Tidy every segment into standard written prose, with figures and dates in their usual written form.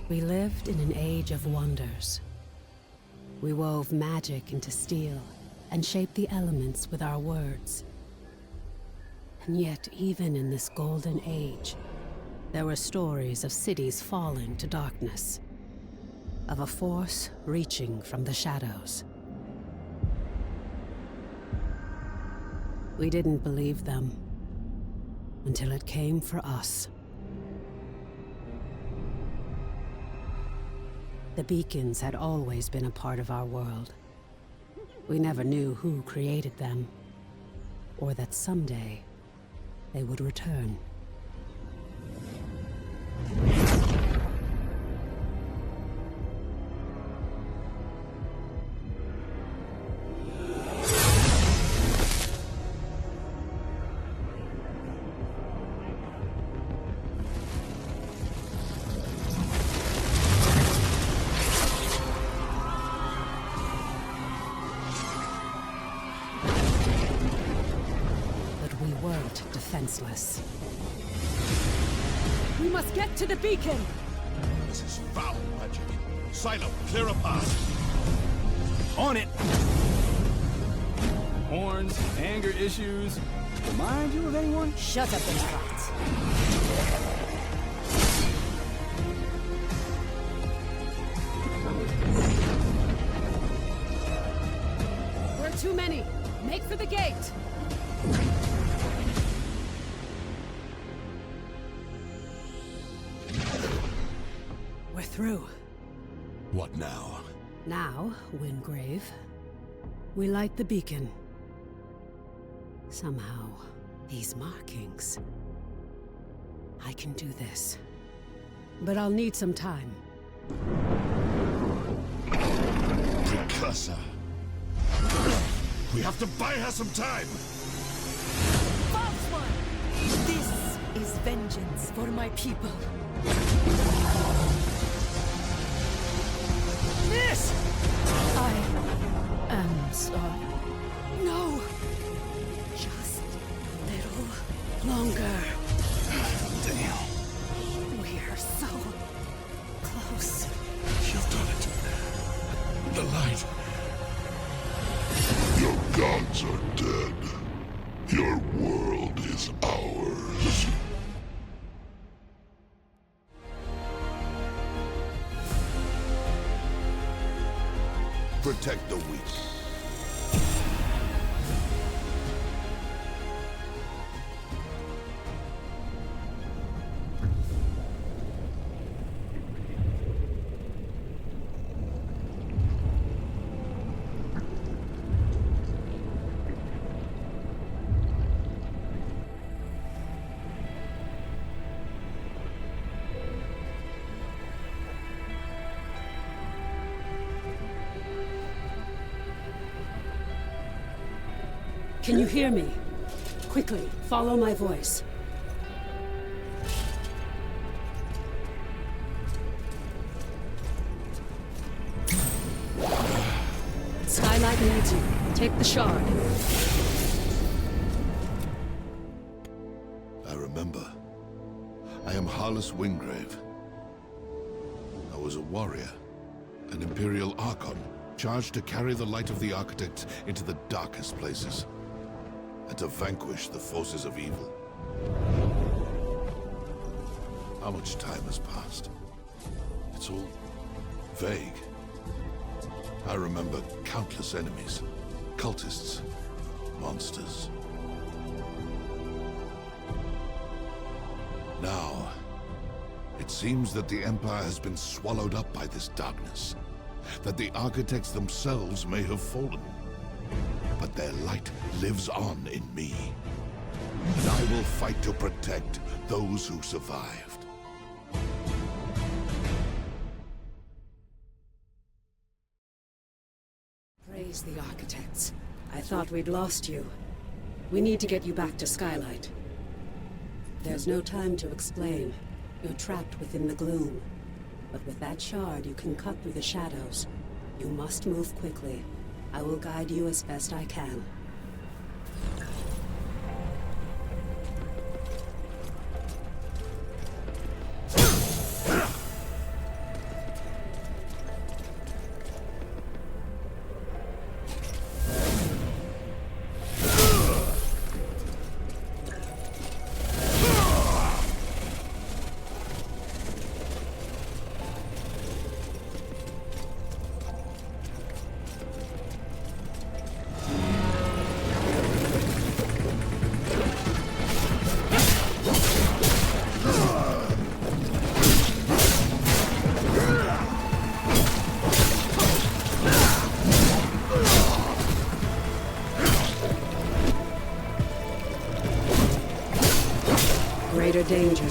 We lived in an age of wonders. We wove magic into steel and shaped the elements with our words. And yet, even in this golden age, there were stories of cities falling to darkness, of a force reaching from the shadows. We didn't believe them until it came for us. The beacons had always been a part of our world. We never knew who created them, or that someday they would return. Defenseless. We must get to the beacon! This is foul magic. Silo, clear a path. On it! Horns, anger issues. Remind you of anyone? Shut up and fight. There are too many. Make for the gate! We're through. What now? Now, Wingrave, we light the beacon. Somehow, these markings... I can do this. But I'll need some time. Precursor. We have to buy her some time! False one! This is vengeance for my people. This! I am sorry. No! Just a little longer. Damn. We're so close. You've done it. The light. Your gods are dead. Your world is ours. Protect the weak. Can you hear me? Quickly, follow my voice. Skylight needs you. Take the shard. I remember. I am Harless Wingrave. I was a warrior, an Imperial Archon, charged to carry the light of the Architects into the darkest places, and to vanquish the forces of evil. How much time has passed? It's all vague. I remember countless enemies, cultists, monsters. Now, it seems that the Empire has been swallowed up by this darkness, that the Architects themselves may have fallen. But their light lives on in me, and I will fight to protect those who survived. Praise the Architects. I thought we'd lost you. We need to get you back to Skylight. There's no time to explain. You're trapped within the Gloom. But with that shard, you can cut through the shadows. You must move quickly. I will guide you as best I can.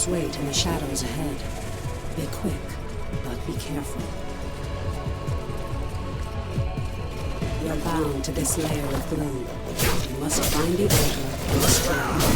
Shadows wait in the shadows ahead. Be quick, but be careful. You're bound to this layer of gloom. You must find the anchor and destroy it.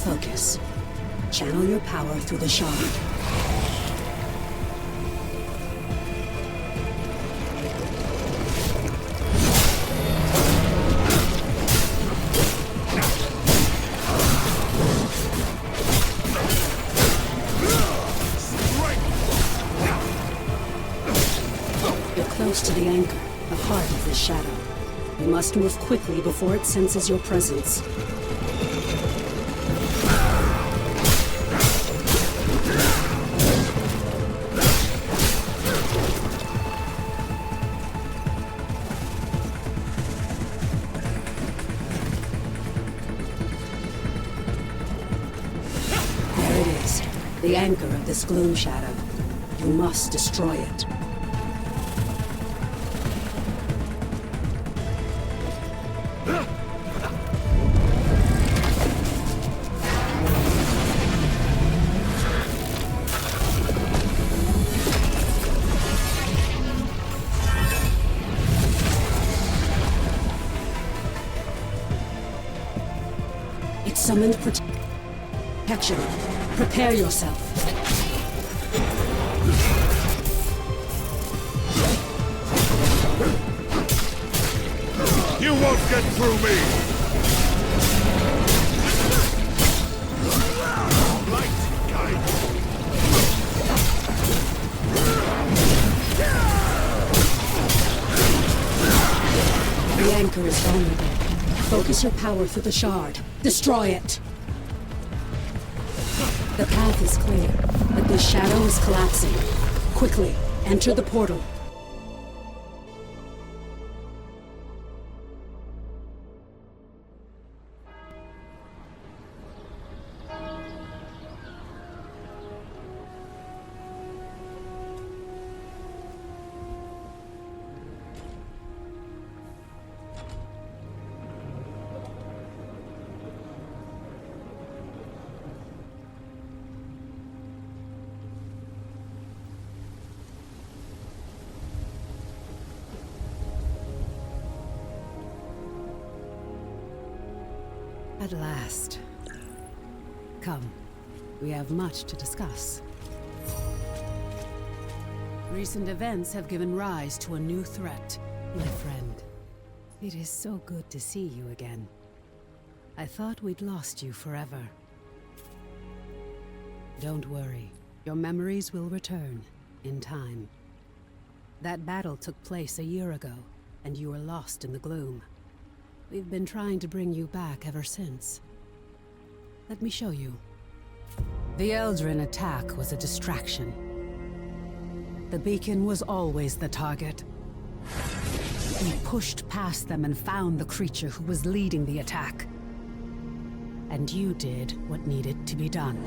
Focus. Channel your power through the shard. You're close to the anchor, the heart of this shadow. You must move quickly before it senses your presence. The anchor of this gloom shadow. You must destroy it. It summoned protection. Prepare yourself. You won't get through me! Light guide. The anchor is vulnerable. Focus your power through the shard. Destroy it! The path is clear, but this shadow is collapsing. Quickly, enter the portal. At last. Come, we have much to discuss. Recent events have given rise to a new threat, my friend. It is so good to see you again. I thought we'd lost you forever. Don't worry, your memories will return, in time. That battle took place a year ago, and you were lost in the gloom. We've been trying to bring you back ever since. Let me show you. The Eldrin attack was a distraction. The beacon was always the target. We pushed past them and found the creature who was leading the attack. And you did what needed to be done.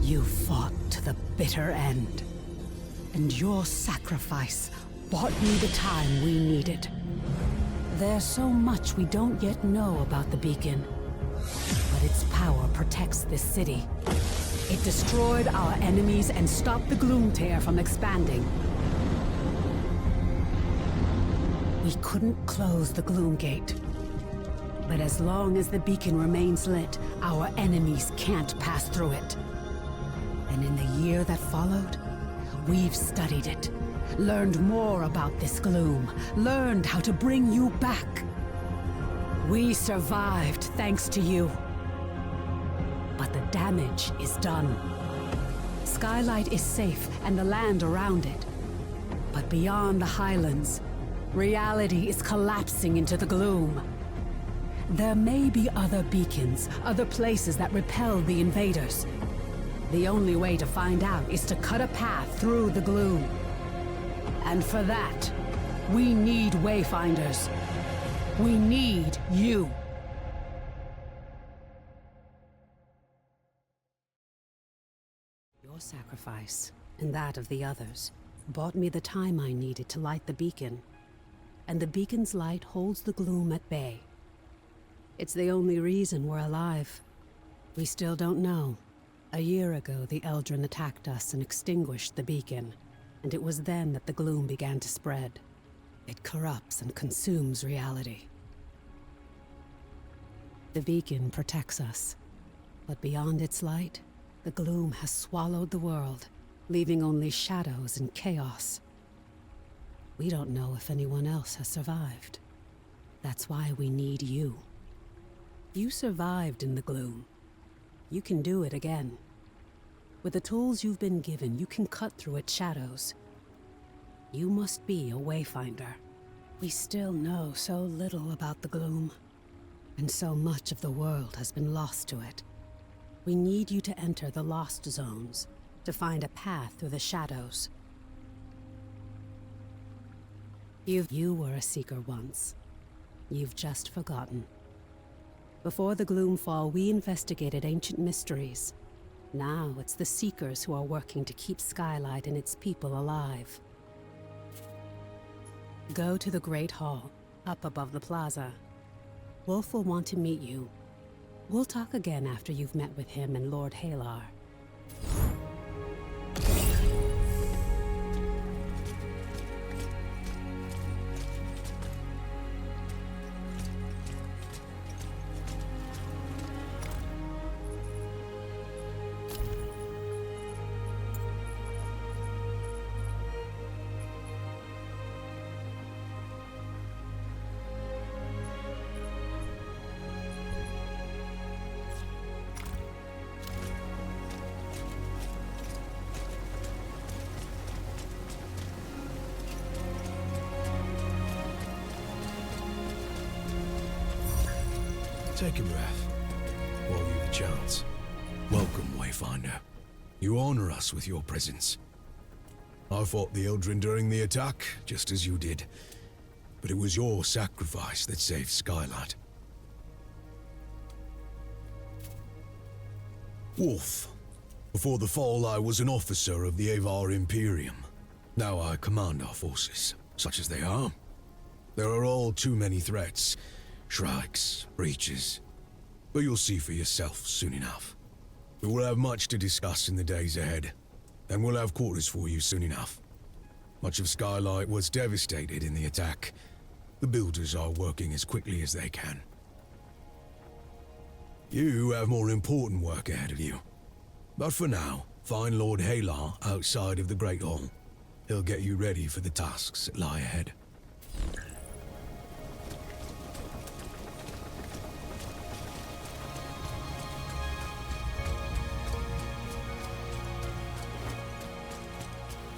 You fought to the bitter end. And your sacrifice bought me the time we needed. There's so much we don't yet know about the beacon. But its power protects this city. It destroyed our enemies and stopped the Gloom Tear from expanding. We couldn't close the Gloom Gate. But as long as the beacon remains lit, our enemies can't pass through it. And in the year that followed, we've studied it. Learned more about this gloom. Learned how to bring you back. We survived thanks to you. But the damage is done. Skylight is safe and the land around it. But beyond the highlands, reality is collapsing into the gloom. There may be other beacons, other places that repel the invaders. The only way to find out is to cut a path through the gloom. And for that, we need Wayfinders. We need you. Your sacrifice, and that of the others, bought me the time I needed to light the beacon. And the beacon's light holds the gloom at bay. It's the only reason we're alive. We still don't know. A year ago, the Eldrin attacked us and extinguished the beacon, and it was then that the gloom began to spread. It corrupts and consumes reality. The beacon protects us, but beyond its light, the gloom has swallowed the world, leaving only shadows and chaos. We don't know if anyone else has survived. That's why we need you. You survived in the gloom. You can do it again. With the tools you've been given, you can cut through its shadows. You must be a Wayfinder. We still know so little about the gloom, and so much of the world has been lost to it. We need you to enter the Lost Zones, to find a path through the shadows. You were a Seeker once. You've just forgotten. Before the Gloomfall, we investigated ancient mysteries. Now it's the Seekers who are working to keep Skylight and its people alive. Go to the Great Hall, up above the plaza. Wolf will want to meet you. We'll talk again after you've met with him and Lord Halar. Take a breath, while you've a chance. Welcome, Wayfinder. You honor us with your presence. I fought the Eldrin during the attack, just as you did. But it was your sacrifice that saved Skylight. Wolf. Before the fall, I was an officer of the Avar Imperium. Now I command our forces, such as they are. There are all too many threats. Shrikes, breaches. But you'll see for yourself soon enough. We will have much to discuss in the days ahead, and we'll have quarters for you soon enough. Much of Skylight was devastated in the attack. The builders are working as quickly as they can. You have more important work ahead of you. But for now, find Lord Halar outside of the Great Hall. He'll get you ready for the tasks that lie ahead.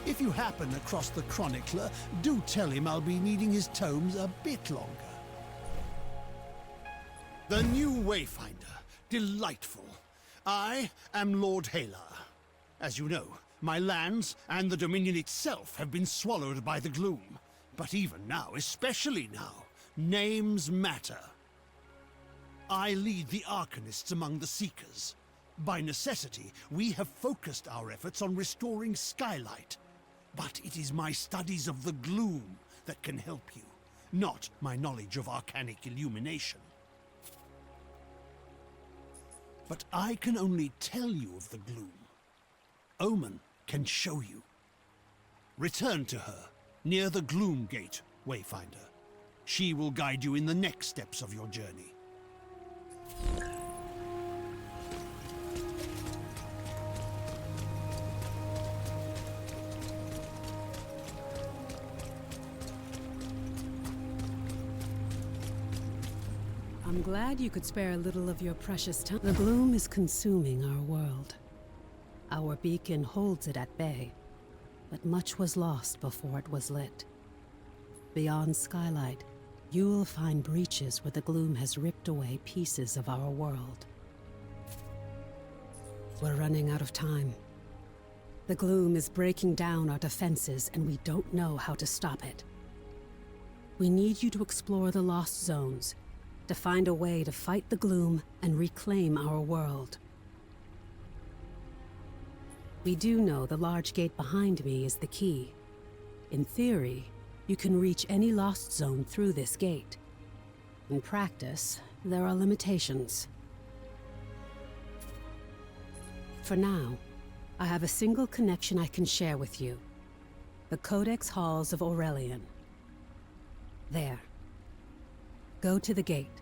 If you happen across the chronicler, do tell him I'll be needing his tomes a bit longer. The new Wayfinder. Delightful. I am Lord Halar. As you know, my lands and the Dominion itself have been swallowed by the gloom. But even now, especially now, names matter. I lead the Arcanists among the Seekers. By necessity, we have focused our efforts on restoring Skylight. But it is my studies of the gloom that can help you, not my knowledge of arcanic illumination. But I can only tell you of the gloom. Omen can show you. Return to her, near the Gloom Gate, Wayfinder. She will guide you in the next steps of your journey. I'm glad you could spare a little of your precious time. The gloom is consuming our world. Our beacon holds it at bay, but much was lost before it was lit. Beyond Skylight, you will find breaches where the gloom has ripped away pieces of our world. We're running out of time. The gloom is breaking down our defenses, and we don't know how to stop it. We need you to explore the Lost Zones, to find a way to fight the gloom and reclaim our world. We do know the large gate behind me is the key. In theory, you can reach any Lost Zone through this gate. In practice, there are limitations. For now, I have a single connection I can share with you. The Codex Halls of Aurelian. There. Go to the gate,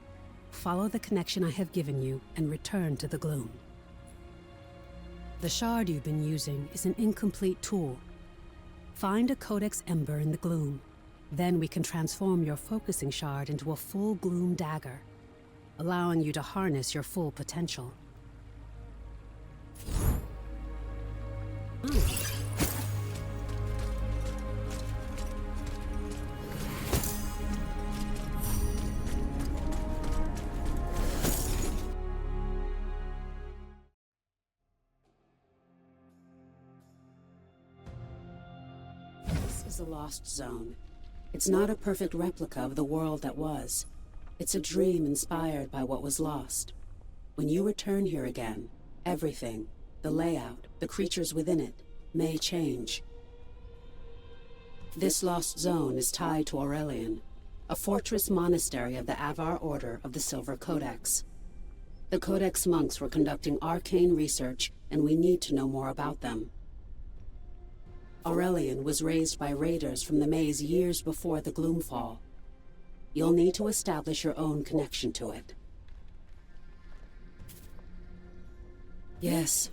follow the connection I have given you, and return to the gloom. The shard you've been using is an incomplete tool. Find a Codex Ember in the gloom. Then we can transform your focusing shard into a full gloom dagger, allowing you to harness your full potential. This is a lost zone. It's not a perfect replica of the world that was. It's a dream inspired by what was lost. When you return here again, everything, the layout, the creatures within it, may change. This lost zone is tied to Aurelian, a fortress monastery of the Avar Order of the Silver Codex. The Codex monks were conducting arcane research, and we need to know more about them. Aurelian was raised by raiders from the maze years before the Gloomfall. You'll need to establish your own connection to it. Yes.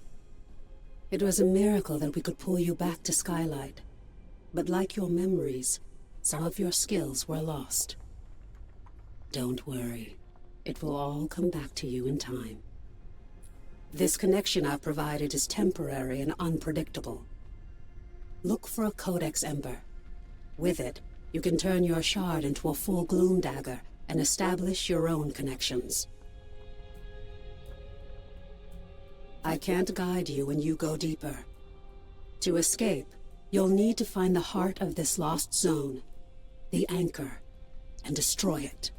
It was a miracle that we could pull you back to Skylight. But like your memories, some of your skills were lost. Don't worry. It will all come back to you in time. This connection I've provided is temporary and unpredictable. Look for a Codex Ember. With it, you can turn your shard into a full gloom dagger and establish your own connections. I can't guide you when you go deeper. To escape, you'll need to find the heart of this lost zone, the anchor, and destroy it.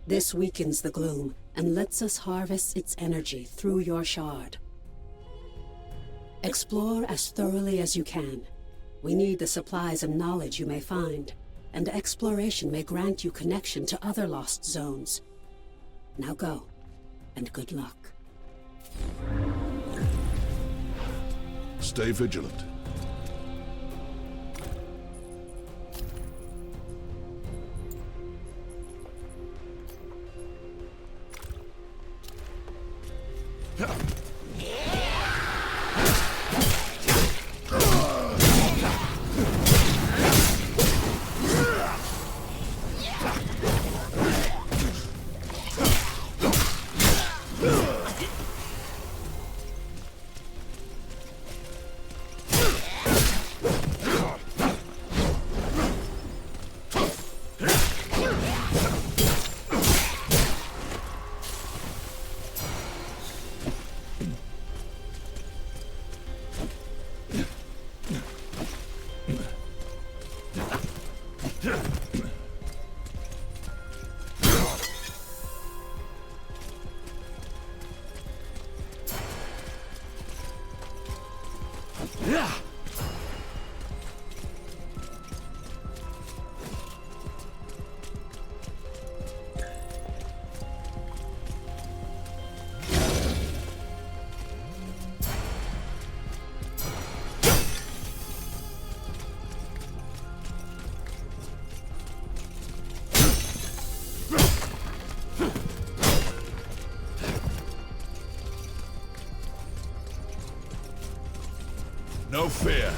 This weakens the gloom and lets us harvest its energy through your shard. Explore as thoroughly as you can. We need the supplies and knowledge you may find, and exploration may grant you connection to other lost zones. Now go, and good luck. Stay vigilant. No fear.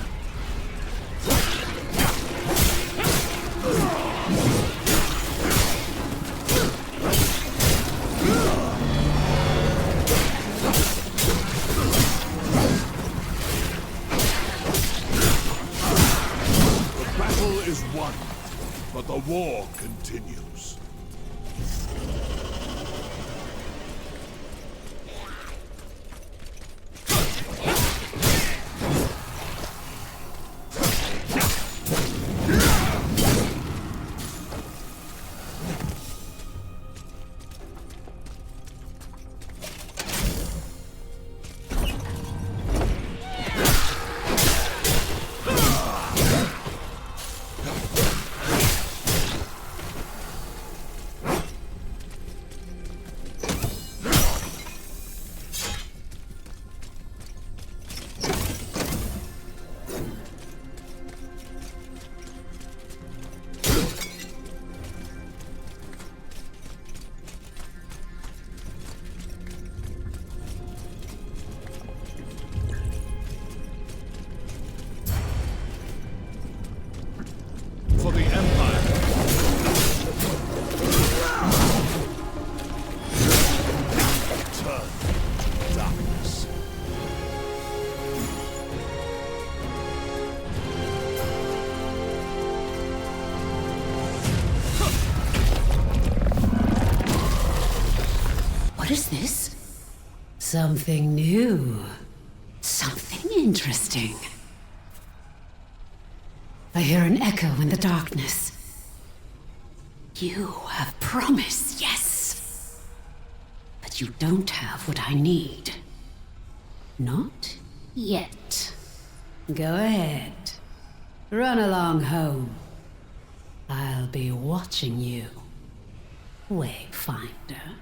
The war continues. For the Empire. Turn to darkness. What is this? Something new. Something interesting. I hear an echo in the darkness. You have promise, yes. But you don't have what I need. Not yet. Go ahead. Run along home. I'll be watching you, Wayfinder.